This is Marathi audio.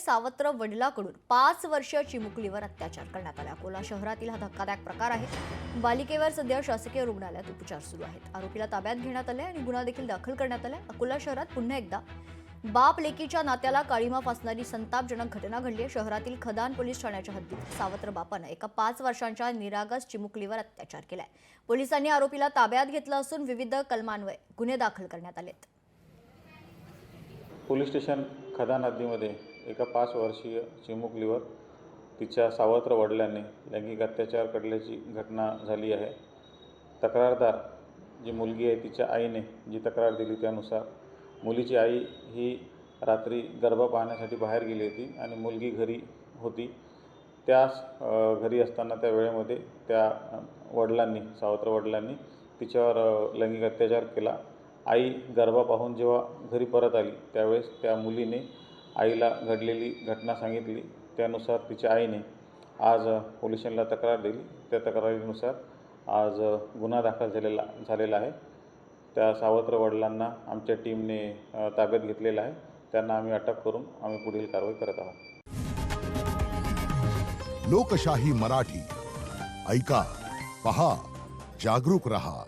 सावत्र वडिलाकडून 5 वर्षीय चिमुकलीवर अत्याचार करण्यात आला। अकोला शहरातील हा धक्कादायक प्रकार आहे। बालिकेवर सध्या शासकीय रुग्णालयात उपचार सुरू आहेत। आरोपीला ताब्यात घेण्यात आले आणि गुन्हा देखील दाखल करण्यात आला। अकोला शहरात पुन्हा एकदा बाप लेकीच्या नात्याला काळीमा फासणारी संतापजनक घटना घडली आहे। शहरातील खदान पोलीस ठाण्याच्या हद्दीत सावत्र बापाने एका 5 वर्षांच्या निरागस चिमुकलीवर अत्याचार केलाय। पोलिसांनी आरोपीला ताब्यात घेतलं असून विविध कलमान्वये गुन्हे दाखल करण्यात आलेत। पोलीस स्टेशन खदान हद्दीमध्ये एका 5 वर्षीय चिमुकलीवर तिच्या सावत्र वडिलांनी लैंगिक अत्याचार करण्याची घटना झाली आहे। तक्रारदार जी मुलगी आहे तिच्या आईने जी तक्रार दिली त्यानुसार मुलीची आई ही रात्री गर्भ पाहण्यासाठी बाहेर गेली होती आणि मुलगी घरी होती। त्याच घरी असताना त्या वेळेमध्ये त्या वडिलांनी सावत्र वडिलांनी तिच्यावर लैंगिक अत्याचार केला। आई गर्भ पाहून जेव्हा घरी परत आली त्यावेळेस त्या मुलीने आईला घडलेली घटना सांगितली। त्यानुसार तिच्या आईने आज पोलीस स्टेशनला तक्रार दिली। त्या तक्रारीनुसार आज गुन्हा दाखल झालेला आहे। त्या सावत्र वडिलांना आमच्या टीमने ताब्यात घेतलेला आहे। त्यांना आम्ही अटक करून आम्ही पुढील कारवाई करत आहोत। लोकशाही मराठी ऐका, पहा, जागरूक रहा।